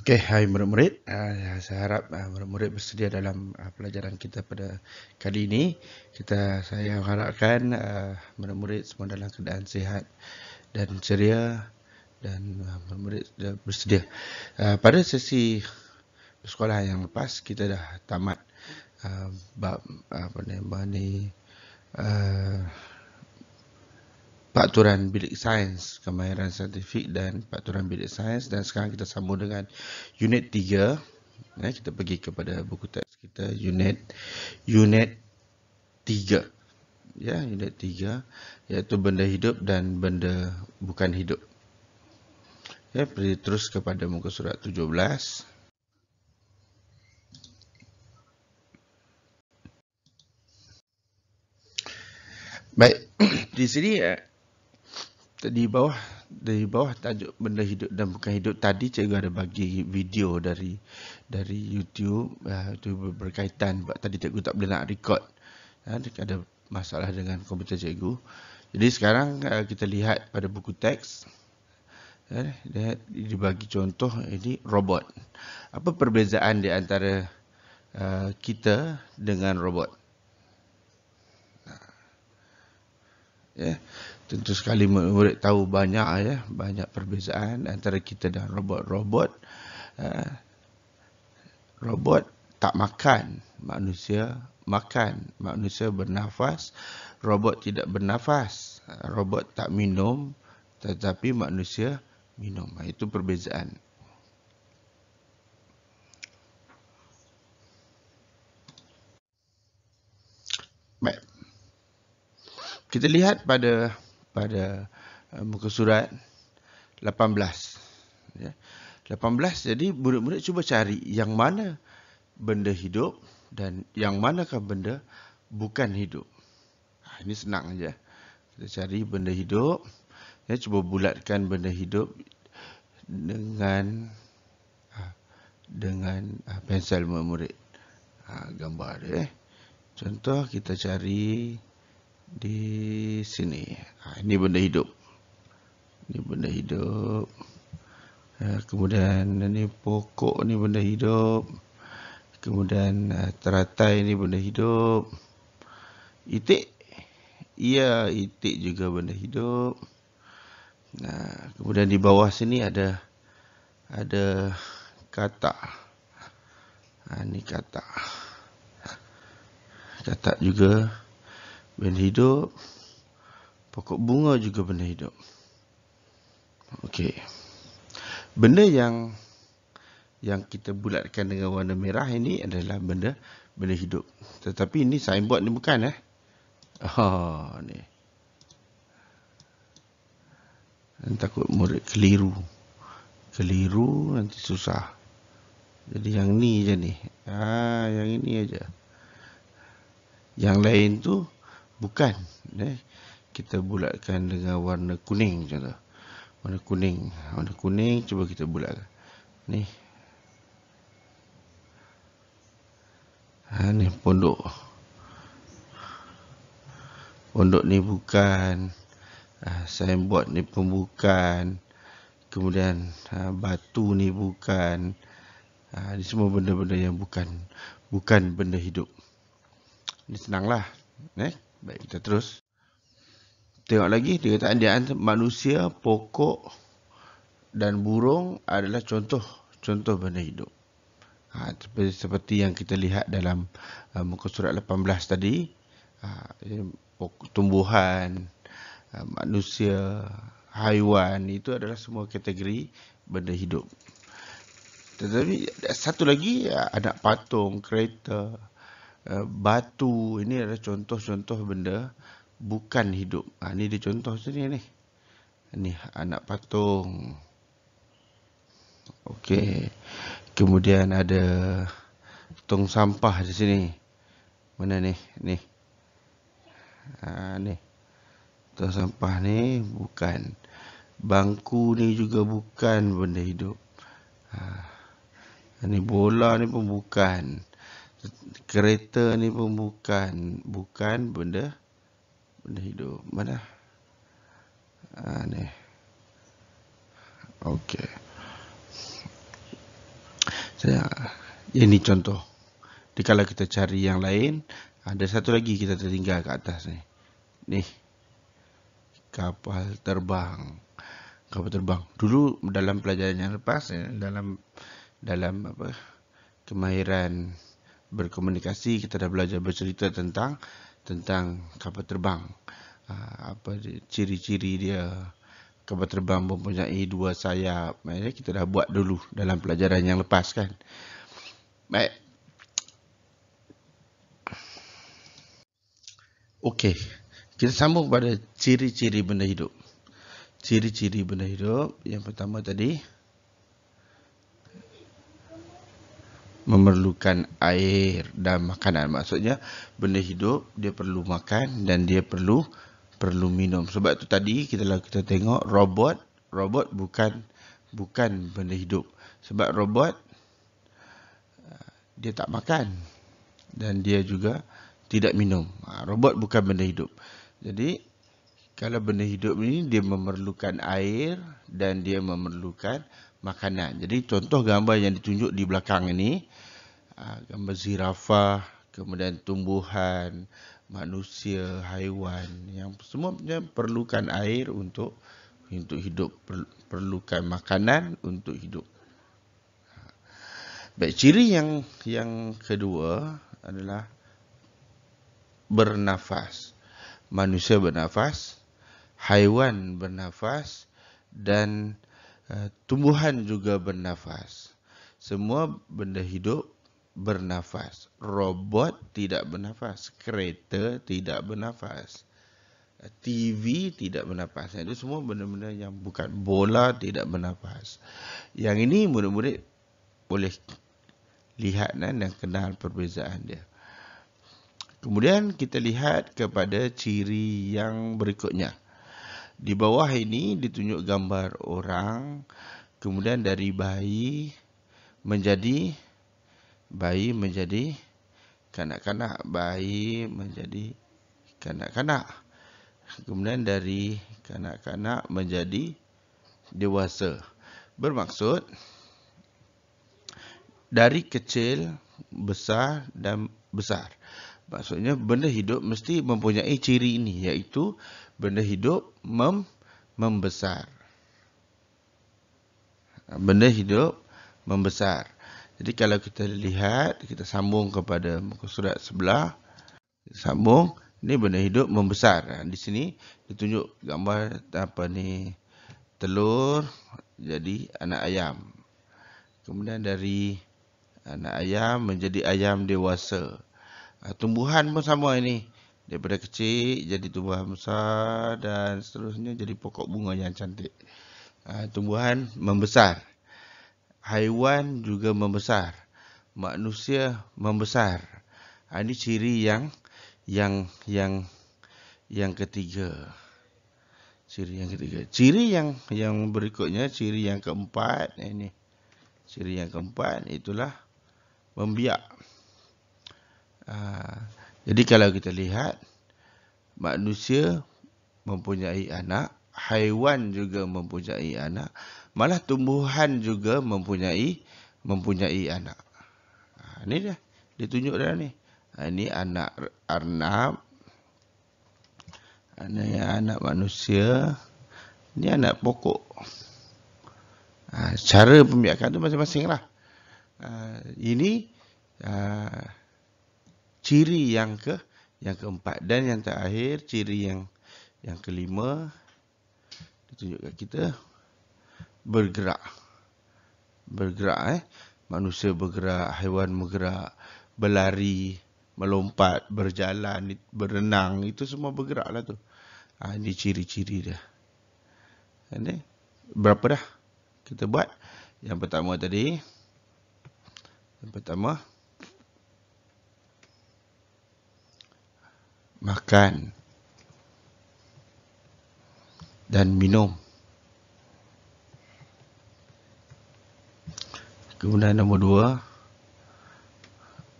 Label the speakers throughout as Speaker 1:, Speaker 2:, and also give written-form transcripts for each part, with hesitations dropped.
Speaker 1: Okey, hai murid-murid. Saya harap murid-murid bersedia dalam pelajaran kita pada kali ini. Saya harapkan murid-murid semua dalam keadaan sihat dan ceria dan murid-murid sudah bersedia. Pada sesi sekolah yang lepas kita dah tamat bab Pakturan Bilik Sains, Kemahiran Saintifik dan Pakturan Bilik Sains, dan sekarang kita sambung dengan unit 3. Kita pergi kepada buku teks kita unit 3. Unit 3 iaitu benda hidup dan benda bukan hidup. Pergi terus kepada muka surat 17. Baik, di sini di bawah tajuk benda hidup dan bukan hidup tadi cikgu ada bagi video dari YouTube itu berkaitan, sebab tadi cikgu tak boleh nak record. Ada masalah dengan komputer cikgu. Jadi sekarang kita lihat pada buku teks. Dia dibagi contoh ini robot. Apa perbezaan di antara kita dengan robot? Tentu sekali murid tahu banyak perbezaan antara kita dan robot. Robot tak makan, manusia makan. Manusia bernafas, robot tidak bernafas. Robot tak minum, tetapi manusia minum. Itu perbezaan. Baik. Kita lihat pada muka surat 18. 18, jadi murid-murid cuba cari yang mana benda hidup dan yang manakah benda bukan hidup. Ini senang aja. Kita cari benda hidup. Cuba bulatkan benda hidup dengan pensel murid. Gambar dia. Contoh kita cari di sini. Ini benda hidup. Ini benda hidup. Kemudian ini pokok, ni benda hidup. Kemudian teratai ni benda hidup. Itik, ya itik juga benda hidup. Kemudian di bawah sini ada katak. Ini katak. Katak juga benda hidup. Pokok bunga juga benda hidup. Okey. Benda yang kita bulatkan dengan warna merah ini adalah benda hidup. Tetapi ini signboard ni bukan ni. Takut murid keliru. Keliru nanti susah. Jadi yang ni je ni. Yang ini aja. Yang lain tu bukan. Kita bulatkan dengan warna kuning contoh. Warna kuning cuba kita bulatkan. Ni. Ni pondok. Pondok ni bukan. Signboard ni pun bukan. Kemudian batu ni bukan. Ini semua benda-benda yang bukan benda hidup. Ini senanglah. Baik, kita terus. Tengok lagi, dia kata manusia, pokok dan burung adalah contoh benda hidup. Seperti yang kita lihat dalam muka surat 18 tadi. Tumbuhan, manusia, haiwan, itu adalah semua kategori benda hidup. Tetapi satu lagi, anak patung, kereta, batu, ini adalah contoh-contoh benda bukan hidup. Ini dia contoh sini ni. Ini anak patung. Okey. Kemudian ada tong sampah di sini. Mana ni? Ni. Ni. Tong sampah ni bukan. Bangku ni juga bukan benda hidup. Ni bola ni pun bukan. Kereta ni pun bukan benda hidup. Mana? Ni. Okey. Ini contoh. Jadi kalau kita cari yang lain, ada satu lagi kita tertinggal ke atas ni. Nih, kapal terbang. Kapal terbang. Dulu dalam pelajaran yang lepas, dalam kemahiran berkomunikasi, kita dah belajar bercerita tentang kapal terbang. Apa ciri-ciri dia? Kapal terbang mempunyai 2 sayap. Kita dah buat dulu dalam pelajaran yang lepas kan. Baik. Okey. Kita sambung pada ciri-ciri benda hidup. Ciri-ciri benda hidup. Yang pertama tadi, memerlukan air dan makanan. Maksudnya benda hidup dia perlu makan dan dia perlu minum. Sebab tu tadi kita tengok robot bukan benda hidup. Sebab robot dia tak makan dan dia juga tidak minum. Robot bukan benda hidup. Jadi kalau benda hidup ni dia memerlukan air dan dia memerlukan makanan. Jadi contoh gambar yang ditunjuk di belakang ini, gambar zirafah, kemudian tumbuhan, manusia, haiwan yang semua perlukan air untuk hidup, perlukan makanan untuk hidup. Baik, ciri yang kedua adalah bernafas. Manusia bernafas, haiwan bernafas dan tumbuhan juga bernafas. Semua benda hidup bernafas. Robot tidak bernafas, kereta tidak bernafas, TV tidak bernafas. Itu semua benda-benda yang bukan. Bola tidak bernafas. Yang ini murid-murid boleh lihat dan kenal perbezaan dia. Kemudian kita lihat kepada ciri yang berikutnya. Di bawah ini ditunjuk gambar orang, kemudian dari bayi menjadi kanak-kanak, bayi menjadi kanak-kanak. Kemudian dari kanak-kanak menjadi dewasa. Bermaksud dari kecil, besar dan besar. Maksudnya benda hidup mesti mempunyai ciri ini, iaitu benda hidup membesar. Benda hidup membesar. Jadi kalau kita lihat, kita sambung kepada muka surat sebelah. Sambung, ini benda hidup membesar. Di sini ditunjuk gambar telur jadi anak ayam. Kemudian dari anak ayam menjadi ayam dewasa. Tumbuhan pun sama ini. Daripada kecil jadi tumbuhan besar dan seterusnya jadi pokok bunga yang cantik. Tumbuhan membesar. Haiwan juga membesar. Manusia membesar. Ini ciri yang ketiga. Ciri yang ketiga. Ciri yang berikutnya, ciri yang keempat, ini. Ciri yang keempat itulah membiak. Jadi kalau kita lihat, manusia mempunyai anak, haiwan juga mempunyai anak, malah tumbuhan juga mempunyai anak. Ini dia, ditunjuk dah ni. Ini anak arnab, ini anak manusia, ini anak pokok. Cara pembiakan tu masing-masing lah. Ini ciri yang keempat. Dan yang terakhir, ciri yang kelima, ditunjukkan kita bergerak. Bergerak, manusia bergerak, haiwan bergerak, berlari, melompat, berjalan, berenang, itu semua bergerak lah tu. Ini ciri-ciri dia. Ini berapa dah kita buat? Yang pertama tadi, makan dan minum. Kemudian nombor 2,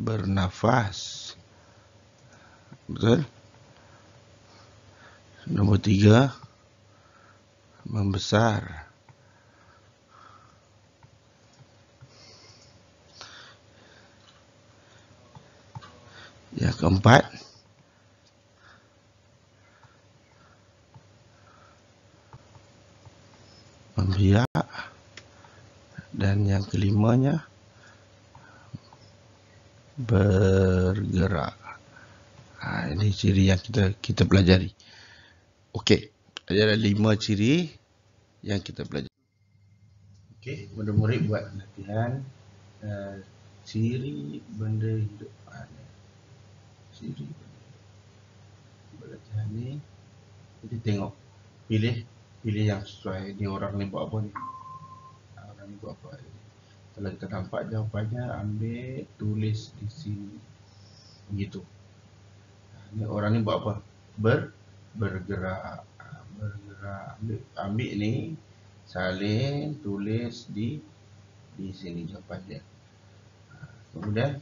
Speaker 1: bernafas. Betul? Nombor 3, membesar. Yang keempat, membiak. Dan yang kelimanya, bergerak. Ini ciri yang kita pelajari. Okey, ada 5 ciri yang kita pelajari. Okey, murid-murid buat latihan ciri benda hidup. Ciri benda hidup. Buat latihan ni, kita tengok, pilih yang sesuai. Ni orang ni buat apa ni? Orang ni buat apa? Kalau kita nampak jawapannya, ambil, tulis di sini. Begitu. Ni orang ni buat apa? Bergerak. Bergerak. Ambil ni, salin, tulis di sini jawapan dia. Kemudian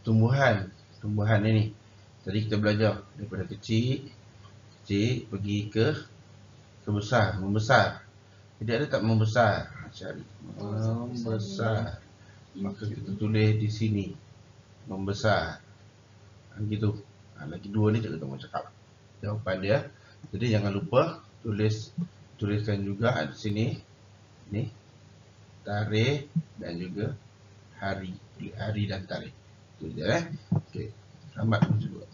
Speaker 1: tumbuhan ini. Tadi kita belajar daripada kecil pergi ke besar, membesar. Jadi ada tak membesar? Cari membesar. Maka kita tulis di sini membesar. Gitu. Lagi dua ni kita mau cakap jawapan dia. Jadi jangan lupa tuliskan juga di sini ni tarikh dan juga hari dan tarikh. Itu je. Okey. Selamat mencuba.